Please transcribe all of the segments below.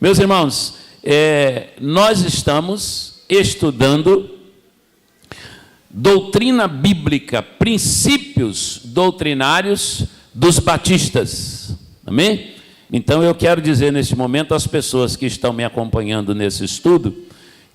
Meus irmãos, nós estamos estudando doutrina bíblica, princípios doutrinários dos batistas. Amém? Então eu quero dizer neste momento às pessoas que estão me acompanhando nesse estudo,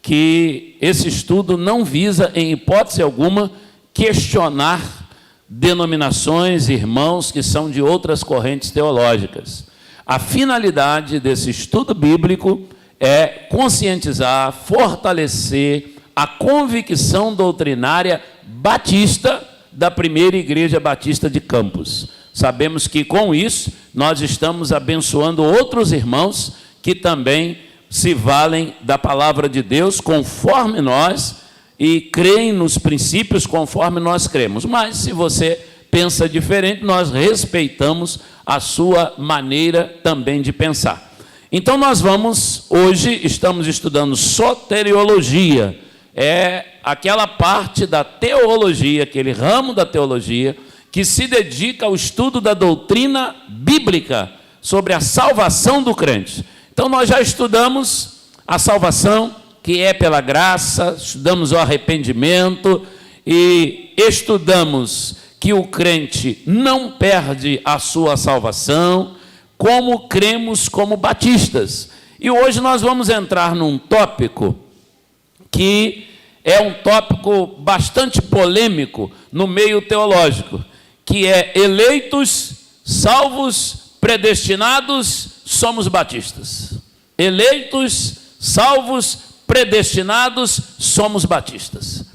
que esse estudo não visa, em hipótese alguma, questionar denominações, irmãos que são de outras correntes teológicas. A finalidade desse estudo bíblico é conscientizar, fortalecer a convicção doutrinária batista da primeira igreja batista de Campos. Sabemos que com isso nós estamos abençoando outros irmãos que também se valem da palavra de Deus conforme nós e creem nos princípios conforme nós cremos. Mas se você pensa diferente, nós respeitamos a sua maneira também de pensar. Então nós hoje estamos estudando soteriologia, é aquela parte da teologia, aquele ramo da teologia que se dedica ao estudo da doutrina bíblica sobre a salvação do crente. Então nós já estudamos a salvação, que é pela graça, estudamos o arrependimento e estudamos que o crente não perde a sua salvação, como cremos como batistas. E hoje nós vamos entrar num tópico que é um tópico bastante polêmico no meio teológico, que é eleitos, salvos, predestinados, somos batistas. Eleitos, salvos, predestinados, somos batistas.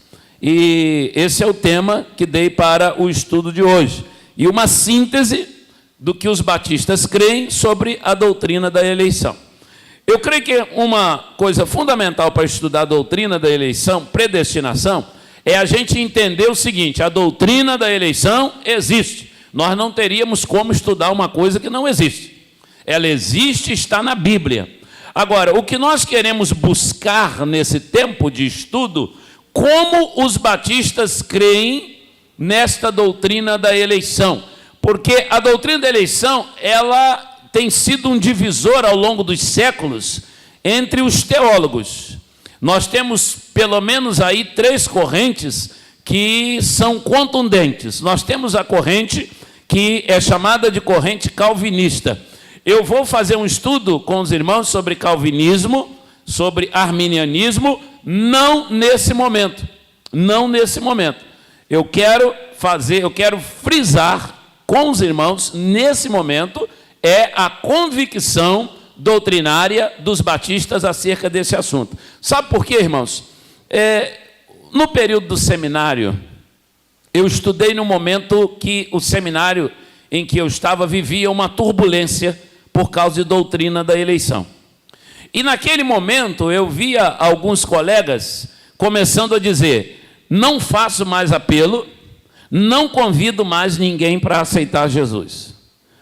E esse é o tema que dei para o estudo de hoje. E uma síntese do que os batistas creem sobre a doutrina da eleição. Eu creio que uma coisa fundamental para estudar a doutrina da eleição, predestinação, é a gente entender o seguinte: a doutrina da eleição existe. Nós não teríamos como estudar uma coisa que não existe. Ela existe, está na Bíblia. Agora, o que nós queremos buscar nesse tempo de estudo, como os batistas creem nesta doutrina da eleição. Porque a doutrina da eleição, ela tem sido um divisor ao longo dos séculos entre os teólogos. Nós temos pelo menos aí 3 correntes que são contundentes. Nós temos a corrente que é chamada de corrente calvinista. Eu vou fazer um estudo com os irmãos sobre calvinismo, sobre arminianismo, não nesse momento. Não nesse momento. Eu quero frisar com os irmãos, nesse momento, é a convicção doutrinária dos batistas acerca desse assunto. Sabe por quê, irmãos? No período do seminário, eu estudei no momento que o seminário em que eu estava vivia uma turbulência por causa de doutrina da eleição. E naquele momento eu via alguns colegas começando a dizer: não faço mais apelo, não convido mais ninguém para aceitar Jesus.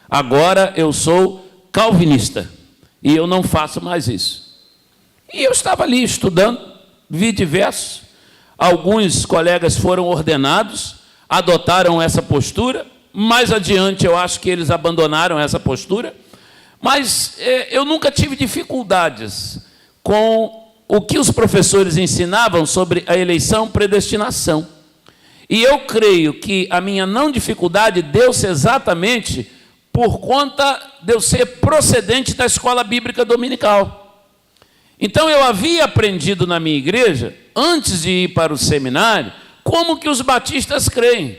Agora eu sou calvinista e eu não faço mais isso. E eu estava ali estudando, vi diversos. Alguns colegas foram ordenados, adotaram essa postura. Mais adiante eu acho que eles abandonaram essa postura. Mas eu nunca tive dificuldades com o que os professores ensinavam sobre a eleição, predestinação. E eu creio que a minha não dificuldade deu-se exatamente por conta de eu ser procedente da escola bíblica dominical. Então eu havia aprendido na minha igreja, antes de ir para o seminário, como que os batistas creem.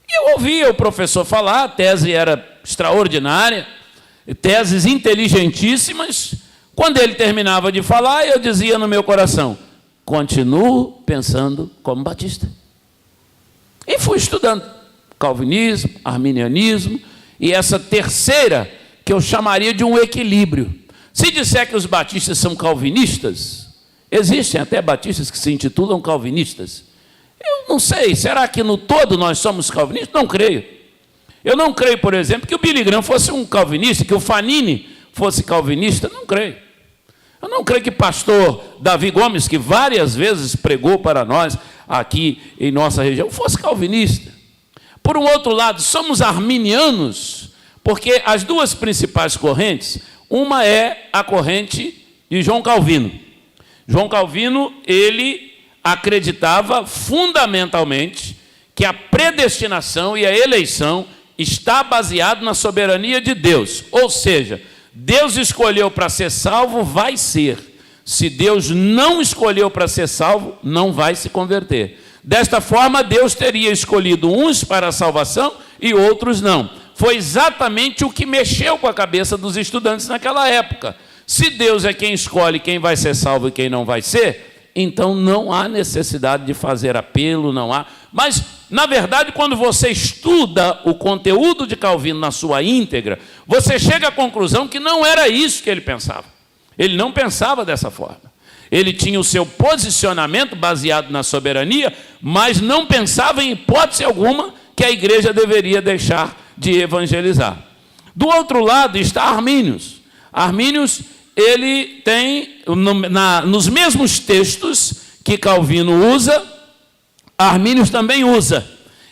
E eu ouvia o professor falar, a tese era extraordinária, teses inteligentíssimas. Quando ele terminava de falar, eu dizia no meu coração: continuo pensando como batista. E fui estudando calvinismo, arminianismo, e essa terceira, que eu chamaria de um equilíbrio. Se disser que os batistas são calvinistas, existem até batistas que se intitulam calvinistas. Eu não sei, será que no todo nós somos calvinistas? Não creio. Eu não creio, por exemplo, que o Billy Graham fosse um calvinista, que o Fanini fosse calvinista. Não creio. Eu não creio que pastor Davi Gomes, que várias vezes pregou para nós aqui em nossa região, fosse calvinista. Por um outro lado, somos arminianos, porque as duas principais correntes, Uma é a corrente de João Calvino. João Calvino, ele acreditava fundamentalmente que a predestinação e a eleição está baseado na soberania de Deus. Ou seja, Deus escolheu para ser salvo, vai ser. Se Deus não escolheu para ser salvo, não vai se converter. Desta forma, Deus teria escolhido uns para a salvação e outros não. Foi exatamente o que mexeu com a cabeça dos estudantes naquela época. Se Deus é quem escolhe quem vai ser salvo e quem não vai ser, então não há necessidade de fazer apelo, não há. Mas, na verdade, quando você estuda o conteúdo de Calvino na sua íntegra, você chega à conclusão que não era isso que ele pensava. Ele não pensava dessa forma. Ele tinha o seu posicionamento baseado na soberania, mas não pensava em hipótese alguma que a igreja deveria deixar de evangelizar. Do outro lado está Armínius. Armínius, ele tem, nos mesmos textos que Calvino usa, Armínius também usa.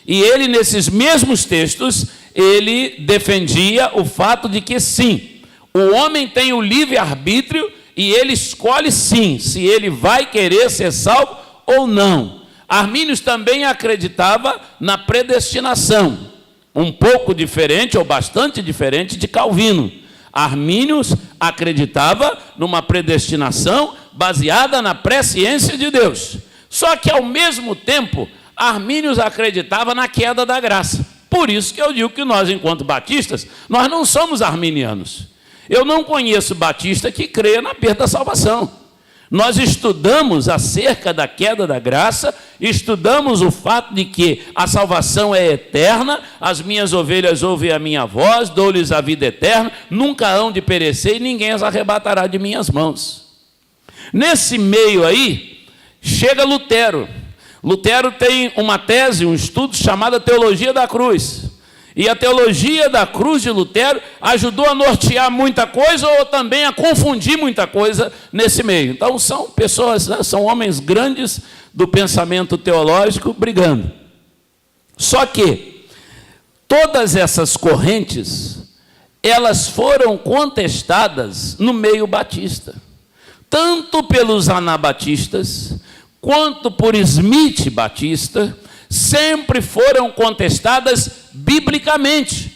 E ele, nesses mesmos textos, ele defendia o fato de que sim, o homem tem o livre-arbítrio e ele escolhe sim, se ele vai querer ser salvo ou não. Armínius também acreditava na predestinação, um pouco diferente ou bastante diferente de Calvino. Armínius acreditava numa predestinação baseada na presciência de Deus. Só que, ao mesmo tempo, Armínius acreditava na queda da graça. Por isso que eu digo que nós, enquanto batistas, nós não somos arminianos. Eu não conheço batista que crê na perda da salvação. Nós estudamos acerca da queda da graça, estudamos o fato de que a salvação é eterna, as minhas ovelhas ouvem a minha voz, dou-lhes a vida eterna, nunca hão de perecer e ninguém as arrebatará de minhas mãos. Nesse meio aí, chega Lutero. Lutero tem uma tese, um estudo chamado Teologia da Cruz. E a teologia da cruz de Lutero ajudou a nortear muita coisa ou também a confundir muita coisa nesse meio. Então são pessoas, né, são homens grandes do pensamento teológico brigando. Só que todas essas correntes, elas foram contestadas no meio batista. Tanto pelos anabatistas, quanto por Smith Batista, sempre foram contestadas biblicamente.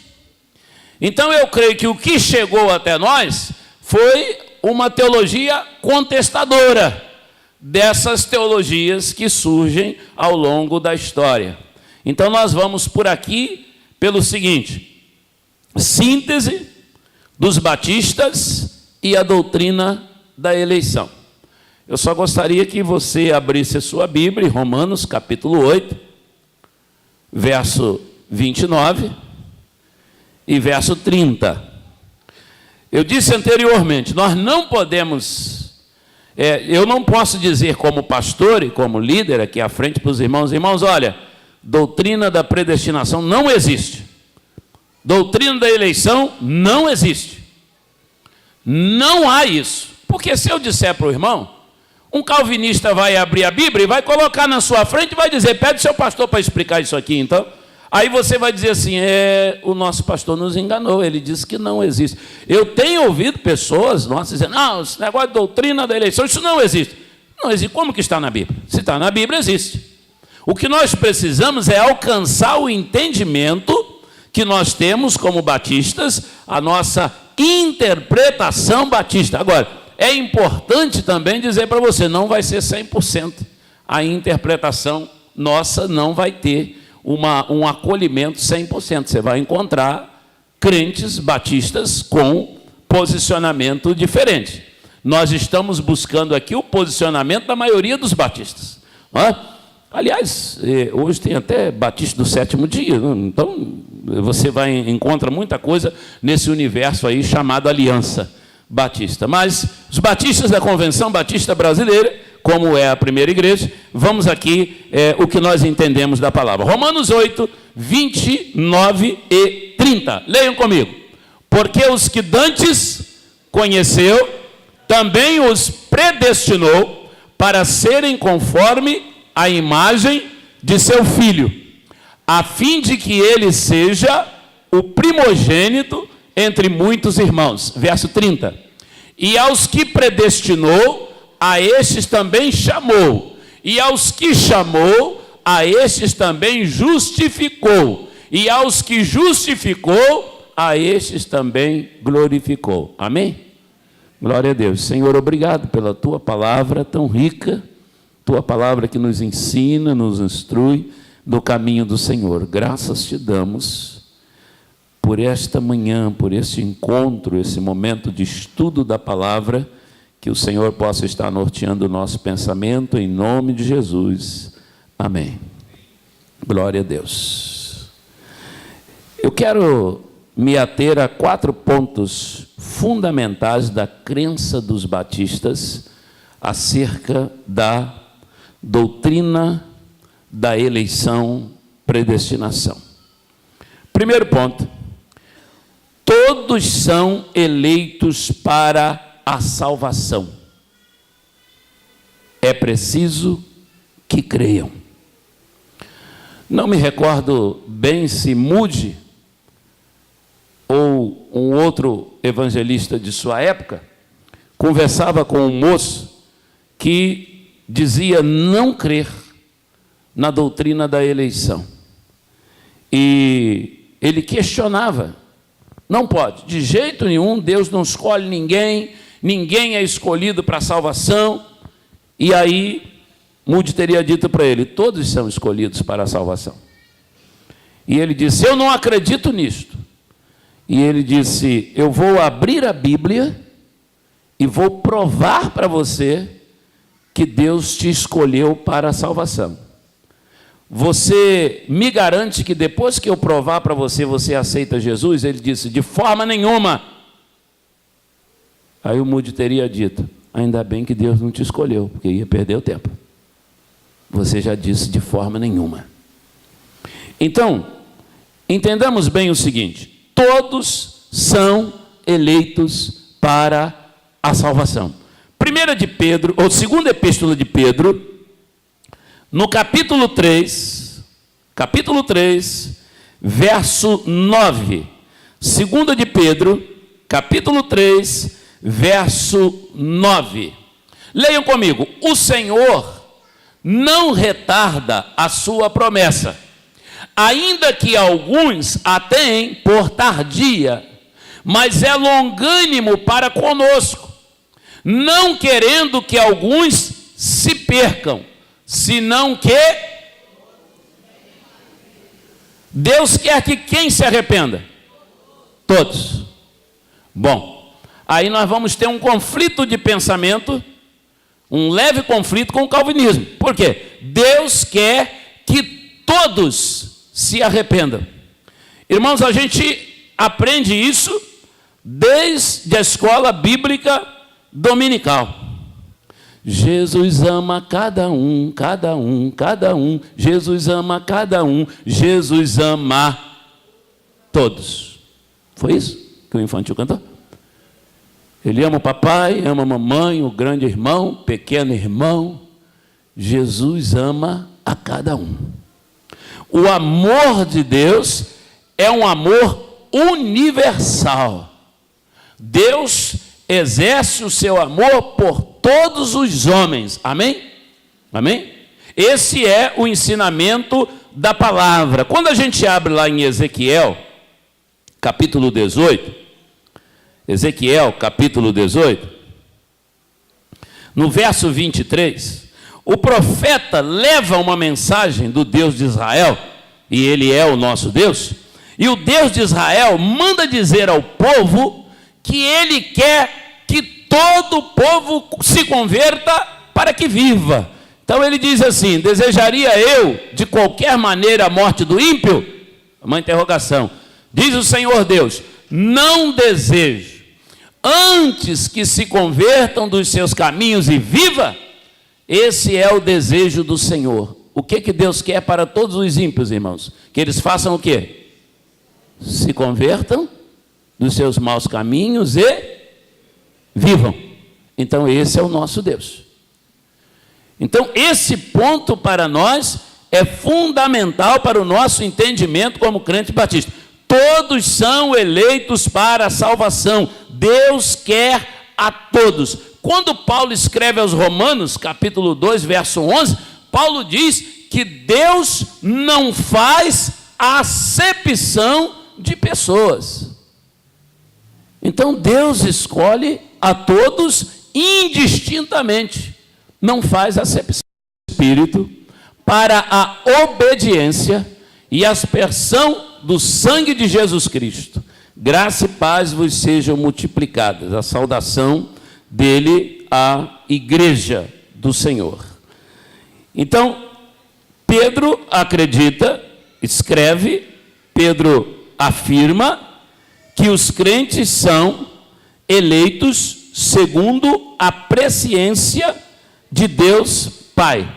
Então eu creio que o que chegou até nós foi uma teologia contestadora dessas teologias que surgem ao longo da história. Então nós vamos por aqui pelo seguinte: síntese dos batistas e a doutrina da eleição. Eu só gostaria que você abrisse a sua Bíblia em Romanos capítulo 8, verso 29 e verso 30. Eu disse anteriormente, nós não podemos, eu não posso dizer como pastor e como líder aqui à frente para os irmãos, olha, doutrina da predestinação não existe. Doutrina da eleição não existe. Não há isso. Porque se eu disser para o irmão, um calvinista vai abrir a Bíblia e vai colocar na sua frente e vai dizer, pede seu pastor para explicar isso aqui, então. Aí você vai dizer assim, o nosso pastor nos enganou, ele disse que não existe. Eu tenho ouvido pessoas nossas dizendo, não, esse negócio de doutrina da eleição, isso não existe. Não existe. Como que está na Bíblia? Se está na Bíblia, existe. O que nós precisamos é alcançar o entendimento que nós temos como batistas, a nossa interpretação batista. Agora, é importante também dizer para você, não vai ser 100%. A interpretação nossa não vai ter um acolhimento 100%. Você vai encontrar crentes batistas com posicionamento diferente. Nós estamos buscando aqui o posicionamento da maioria dos batistas. Não é? Aliás, hoje tem até batista do sétimo dia. Então, você encontra muita coisa nesse universo aí chamado Aliança Batista. Mas os batistas da Convenção Batista Brasileira, como é a primeira igreja, vamos aqui o que nós entendemos da palavra. Romanos 8, 29 e 30. Leiam comigo. Porque os que dantes conheceu, também os predestinou para serem conforme a imagem de seu Filho, a fim de que ele seja o primogênito entre muitos irmãos. Verso 30. E aos que predestinou, a estes também chamou. E aos que chamou, a estes também justificou. E aos que justificou, a estes também glorificou. Amém? Glória a Deus. Senhor, obrigado pela tua palavra tão rica, tua palavra que nos ensina, nos instrui no caminho do Senhor. Graças te damos por esta manhã, por este encontro, esse momento de estudo da palavra, que o Senhor possa estar norteando o nosso pensamento, em nome de Jesus. Amém. Glória a Deus. Eu quero me ater a 4 pontos fundamentais da crença dos batistas acerca da doutrina da eleição, predestinação. Primeiro ponto: todos são eleitos para a salvação. É preciso que creiam. Não me recordo bem se Moody ou um outro evangelista de sua época conversava com um moço que dizia não crer na doutrina da eleição. E ele questionava: não pode, de jeito nenhum, Deus não escolhe ninguém, ninguém é escolhido para a salvação. E aí Moody teria dito para ele: todos são escolhidos para a salvação. E ele disse: eu não acredito nisto. E ele disse: eu vou abrir a Bíblia e vou provar para você que Deus te escolheu para a salvação. Você me garante que depois que eu provar para você, você aceita Jesus? Ele disse: de forma nenhuma. Aí o Moody teria dito: ainda bem que Deus não te escolheu, porque ia perder o tempo. Você já disse: de forma nenhuma. Então, entendamos bem o seguinte: todos são eleitos para a salvação. 1 de Pedro, ou 2ª Epístola de Pedro, no capítulo 3, verso 9. 2 de Pedro, capítulo 3, verso 9. Leiam comigo: o Senhor não retarda a sua promessa, ainda que alguns a têm por tardia, mas é longânimo para conosco, não querendo que alguns se percam, senão que Deus quer que quem se arrependa? Todos. Bom, aí nós vamos ter um conflito de pensamento, um leve conflito com o calvinismo. Por quê? Deus quer que todos se arrependam. Irmãos, a gente aprende isso desde a escola bíblica dominical. Jesus ama cada um, cada um, cada um. Jesus ama cada um. Jesus ama todos. Foi isso que o infantil cantou? Ele ama o papai, ama a mamãe, o grande irmão, o pequeno irmão. Jesus ama a cada um. O amor de Deus é um amor universal. Deus exerce o seu amor por todos os homens. Amém? Amém? Esse é o ensinamento da palavra. Quando a gente abre lá em Ezequiel, capítulo 18, Ezequiel, capítulo 18, no verso 23, o profeta leva uma mensagem do Deus de Israel, e ele é o nosso Deus, e o Deus de Israel manda dizer ao povo que ele quer que todo o povo se converta para que viva. Então ele diz assim: desejaria eu de qualquer maneira a morte do ímpio? Uma interrogação. Diz o Senhor Deus: não desejo, antes que se convertam dos seus caminhos e viva. Esse é o desejo do Senhor. O que Deus quer para todos os ímpios, irmãos? Que eles façam o quê? Se convertam dos seus maus caminhos e vivam. Então esse é o nosso Deus. Então esse ponto para nós é fundamental para o nosso entendimento como crente batista. Todos são eleitos para a salvação. Deus quer a todos. Quando Paulo escreve aos Romanos, capítulo 2, verso 11, Paulo diz que Deus não faz acepção de pessoas. Então Deus escolhe a todos indistintamente, não faz acepção do Espírito, para a obediência e aspersão do sangue de Jesus Cristo. Graça e paz vos sejam multiplicadas. A saudação dele à igreja do Senhor. Então, Pedro acredita, escreve, Pedro afirma que os crentes são eleitos segundo a presciência de Deus Pai.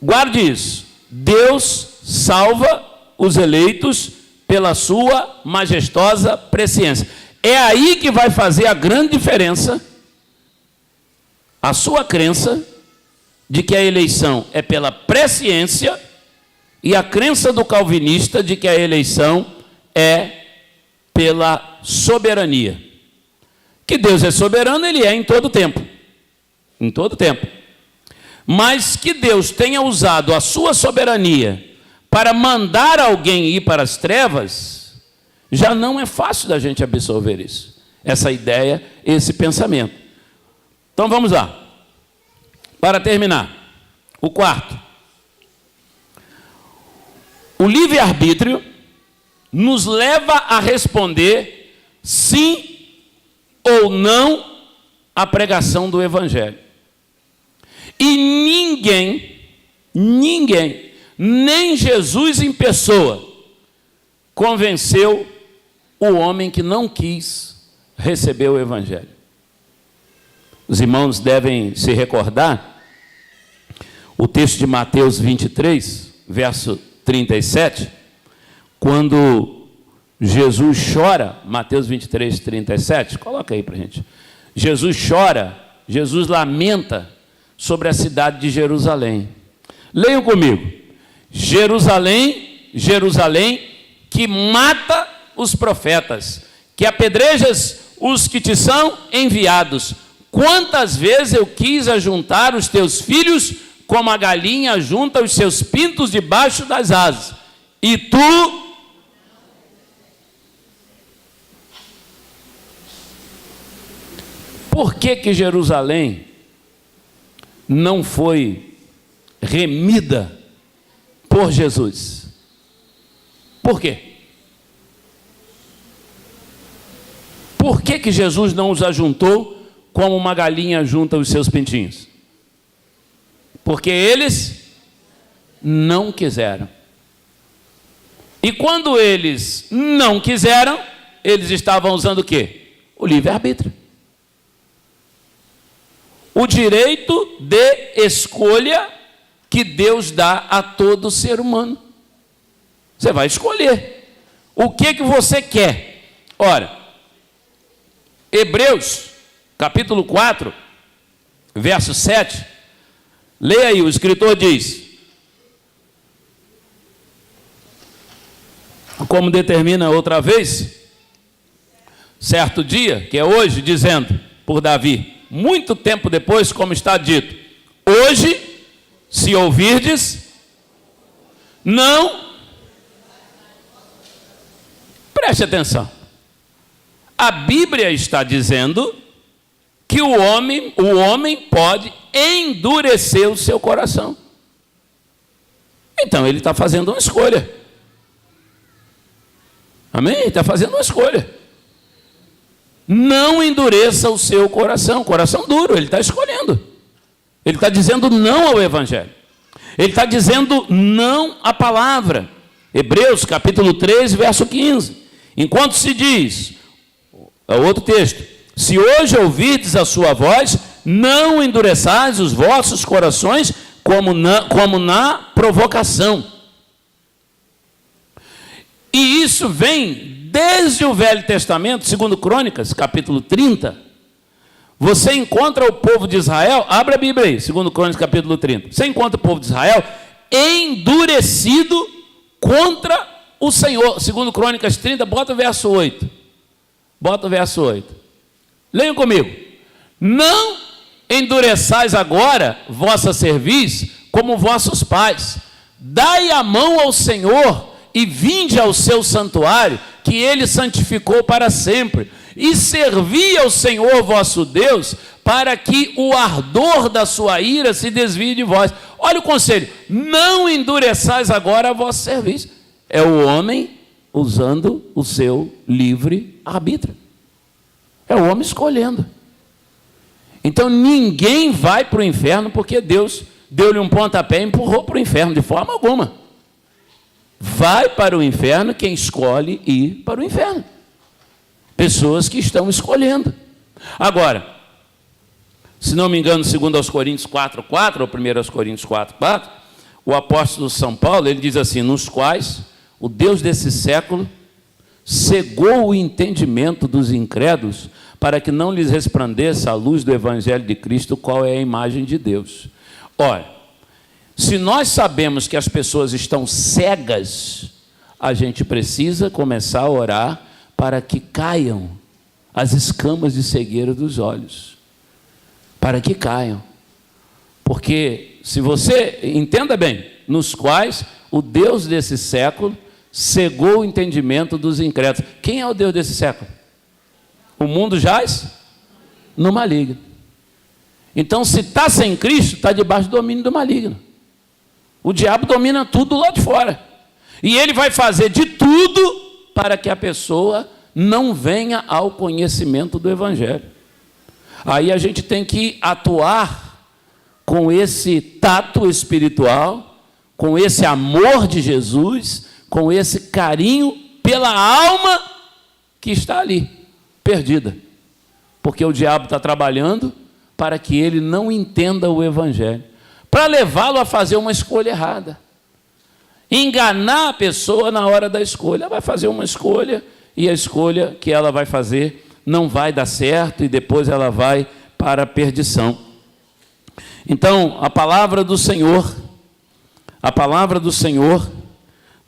Guarde isso. Deus salva os eleitos pela sua majestosa presciência. É aí que vai fazer a grande diferença a sua crença de que a eleição é pela presciência e a crença do calvinista de que a eleição é pela soberania. Que Deus é soberano, ele é em todo tempo. Em todo tempo. Mas que Deus tenha usado a sua soberania para mandar alguém ir para as trevas, já não é fácil da gente absorver isso. Essa ideia, esse pensamento. Então vamos lá. Para terminar, o quarto. O livre-arbítrio nos leva a responder sim ou não à pregação do Evangelho. E ninguém, nem Jesus em pessoa, convenceu o homem que não quis receber o Evangelho. Os irmãos devem se recordar o texto de Mateus 23, verso 37, quando Jesus chora, Mateus 23, 37, coloca aí para a gente. Jesus chora, Jesus lamenta sobre a cidade de Jerusalém. Leiam comigo. Jerusalém, Jerusalém, que mata os profetas, que apedrejas os que te são enviados. Quantas vezes eu quis ajuntar os teus filhos, como a galinha junta os seus pintos debaixo das asas, e tu... Por que Jerusalém não foi remida por Jesus? Por quê? Por que Jesus não os ajuntou como uma galinha junta os seus pintinhos? Porque eles não quiseram. E quando eles não quiseram, eles estavam usando o quê? O livre-arbítrio. O direito de escolha que Deus dá a todo ser humano. Você vai escolher o que você quer. Ora, Hebreus, capítulo 4, verso 7, leia aí, o escritor diz: como determina outra vez, certo dia, que é hoje, dizendo por Davi, muito tempo depois, como está dito, hoje, se ouvirdes, não... Preste atenção. A Bíblia está dizendo que o homem pode endurecer o seu coração. Então, ele está fazendo uma escolha. Amém? Ele está fazendo uma escolha. Não endureça o seu coração. Coração duro, ele está escolhendo. Ele está dizendo não ao Evangelho. Ele está dizendo não à palavra. Hebreus, capítulo 13, verso 15. Enquanto se diz, é outro texto, se hoje ouvirdes a sua voz, não endureçais os vossos corações como na provocação. E isso vem desde o Velho Testamento, segundo Crônicas, capítulo 30. Você encontra o povo de Israel, abre a Bíblia aí, segundo Crônicas, capítulo 30. Você encontra o povo de Israel endurecido contra o Senhor. Segundo Crônicas 30, bota o verso 8. Bota o verso 8. Leiam comigo. Não endureçais agora vossa cerviz como vossos pais. Dai a mão ao Senhor e vinde ao seu santuário, que ele santificou para sempre. E servi ao Senhor vosso Deus, para que o ardor da sua ira se desvie de vós. Olha o conselho: não endureçais agora a vossa cerviz. É o homem usando o seu livre arbítrio. É o homem escolhendo. Então ninguém vai para o inferno porque Deus deu-lhe um pontapé e empurrou para o inferno, de forma alguma. Vai para o inferno quem escolhe ir para o inferno. Pessoas que estão escolhendo. Agora, se não me engano, segundo aos Coríntios 4:4, ou 1 aos Coríntios 4:4, o apóstolo São Paulo, ele diz assim: nos quais o Deus desse século cegou o entendimento dos incrédulos, para que não lhes resplandeça a luz do Evangelho de Cristo, qual é a imagem de Deus. Olha, se nós sabemos que as pessoas estão cegas, a gente precisa começar a orar para que caiam as escamas de cegueira dos olhos. Para que caiam. Porque, se você, entenda bem, nos quais o Deus desse século cegou o entendimento dos incrédulos. Quem é o Deus desse século? O mundo jaz no maligno. Então, se está sem Cristo, está debaixo do domínio do maligno. O diabo domina tudo lá de fora. E ele vai fazer de tudo para que a pessoa não venha ao conhecimento do Evangelho. Aí a gente tem que atuar com esse tato espiritual, com esse amor de Jesus, com esse carinho pela alma que está ali, perdida. Porque o diabo está trabalhando para que ele não entenda o Evangelho, para levá-lo a fazer uma escolha errada. Enganar a pessoa na hora da escolha. Ela vai fazer uma escolha e a escolha que ela vai fazer não vai dar certo e depois ela vai para a perdição. Então, a palavra do Senhor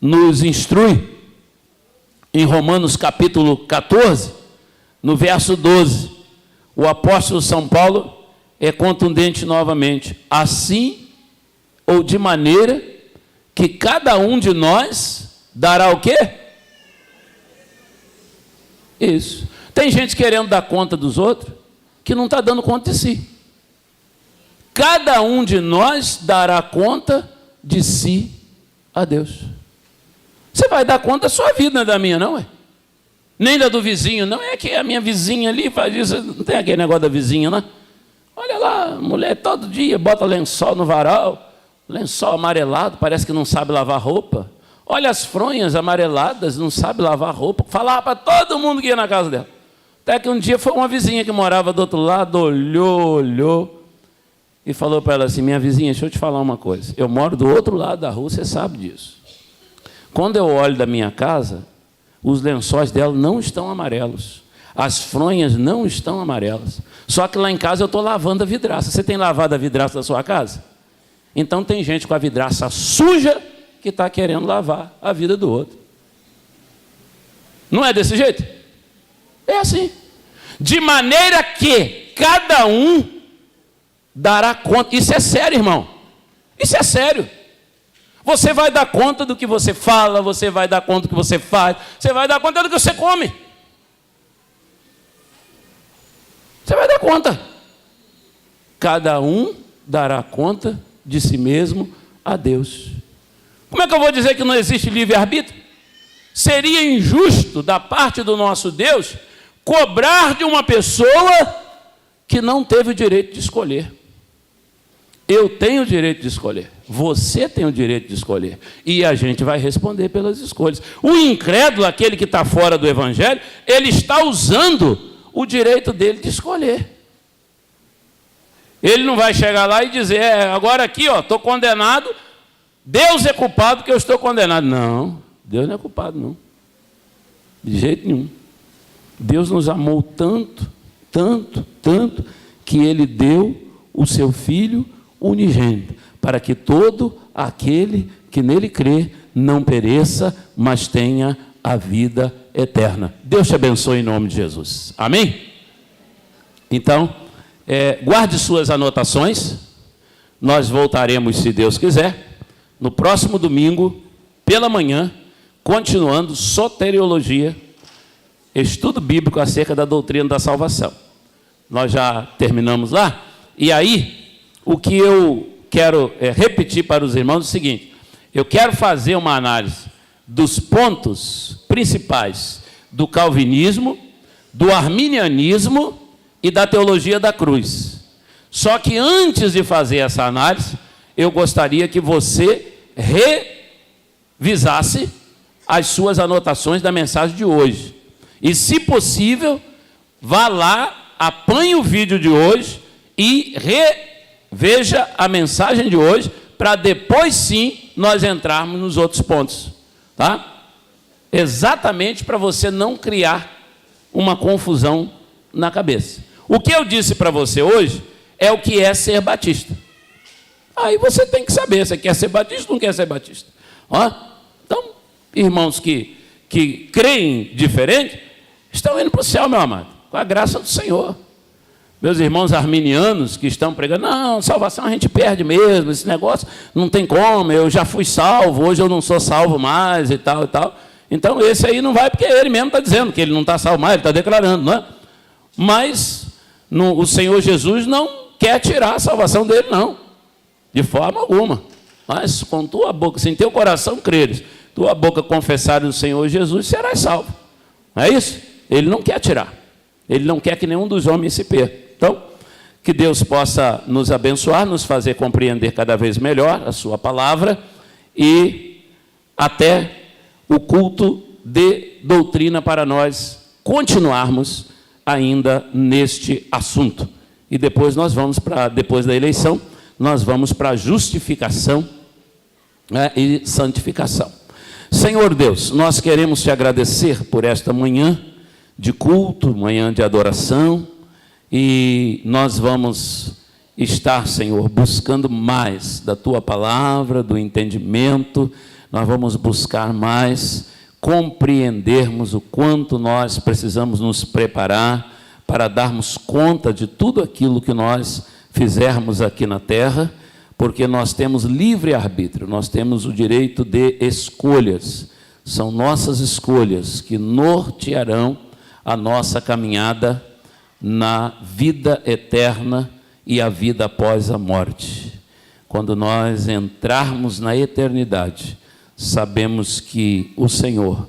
nos instrui em Romanos capítulo 14, no verso 12. O apóstolo São Paulo é contundente novamente. Assim, ou de maneira que cada um de nós dará o quê? Isso. Tem gente querendo dar conta dos outros que não está dando conta de si. Cada um de nós dará conta de si a Deus. Você vai dar conta da sua vida, não é da minha, não é? Nem da do vizinho, não. É que a minha vizinha ali faz isso. Não tem aquele negócio da vizinha, não? Olha lá, mulher todo dia bota lençol no varal, lençol amarelado, parece que não sabe lavar roupa. Olha as fronhas amareladas, não sabe lavar roupa. Falava para todo mundo que ia na casa dela. Até que um dia foi uma vizinha que morava do outro lado, olhou e falou para ela assim: minha vizinha, deixa eu te falar uma coisa. Eu moro do outro lado da rua, você sabe disso. Quando eu olho da minha casa, os lençóis dela não estão amarelos. As fronhas não estão amarelas. Só que lá em casa eu estou lavando a vidraça. Você tem lavado a vidraça da sua casa? Então tem gente com a vidraça suja que está querendo lavar a vida do outro. Não é desse jeito? É assim. De maneira que cada um dará conta. Isso é sério, irmão. Isso é sério. Você vai dar conta do que você fala, você vai dar conta do que você faz, você vai dar conta do que você come. Você vai dar conta. Cada um dará conta de si mesmo a Deus. Como é que eu vou dizer que não existe livre-arbítrio? Seria injusto da parte do nosso Deus cobrar de uma pessoa que não teve o direito de escolher. Eu tenho o direito de escolher. Você tem o direito de escolher. E a gente vai responder pelas escolhas. O incrédulo, aquele que está fora do Evangelho, ele está usando o direito dele de escolher. Ele não vai chegar lá e dizer: agora aqui, estou condenado, Deus é culpado que eu estou condenado. Não, Deus não é culpado, não. De jeito nenhum. Deus nos amou tanto, tanto, tanto, que Ele deu o seu Filho unigênito, para que todo aquele que nele crê não pereça, mas tenha a vida eterna. Deus te abençoe em nome de Jesus. Amém? Então, guarde suas anotações. Nós voltaremos, se Deus quiser, no próximo domingo, pela manhã, continuando soteriologia, estudo bíblico acerca da doutrina da salvação. Nós já terminamos lá. E aí, o que eu quero repetir para os irmãos é o seguinte: eu quero fazer uma análise dos pontos principais do calvinismo, do arminianismo e da teologia da cruz. Só que antes de fazer essa análise, eu gostaria que você revisasse as suas anotações da mensagem de hoje. E, se possível, vá lá, apanhe o vídeo de hoje e reveja a mensagem de hoje, para depois sim nós entrarmos nos outros pontos, tá? Exatamente para você não criar uma confusão na cabeça. O que eu disse para você hoje é o que é ser batista. Aí você tem que saber se quer ser batista ou não quer ser batista. Ó, então, irmãos que creem diferente, estão indo para o céu, meu amado, com a graça do Senhor. Meus irmãos arminianos que estão pregando, não, salvação a gente perde mesmo, esse negócio não tem como, eu já fui salvo, hoje eu não sou salvo mais e tal e tal. Então esse aí não vai, porque ele mesmo está dizendo que ele não está salvo mais, ele está declarando, não é? Mas o Senhor Jesus não quer tirar a salvação dele, não, de forma alguma. Mas com tua boca, se em teu coração creres, tua boca confessares o Senhor Jesus, serás salvo. Não é isso? Ele não quer tirar. Ele não quer que nenhum dos homens se perca. Então, que Deus possa nos abençoar, nos fazer compreender cada vez melhor a sua palavra e até o culto de doutrina para nós continuarmos ainda neste assunto. E depois nós vamos depois da eleição, nós vamos para a justificação, né, e santificação. Senhor Deus, nós queremos te agradecer por esta manhã de culto, manhã de adoração, e nós vamos estar, Senhor, buscando mais da tua palavra, do entendimento. Nós vamos buscar mais compreendermos o quanto nós precisamos nos preparar para darmos conta de tudo aquilo que nós fizermos aqui na terra, porque nós temos livre-arbítrio, nós temos o direito de escolhas. São nossas escolhas que nortearão a nossa caminhada na vida eterna e a vida após a morte. Quando nós entrarmos na eternidade, sabemos que o Senhor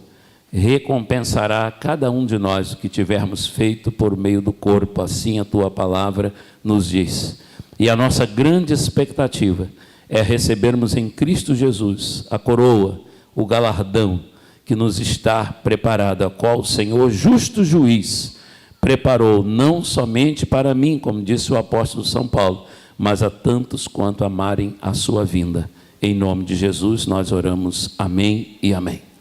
recompensará cada um de nós o que tivermos feito por meio do corpo, assim a tua palavra nos diz. E a nossa grande expectativa é recebermos em Cristo Jesus a coroa, o galardão que nos está preparado, a qual o Senhor, justo juiz, preparou não somente para mim, como disse o apóstolo São Paulo, mas a tantos quanto amarem a sua vinda. Em nome de Jesus nós oramos. Amém e amém.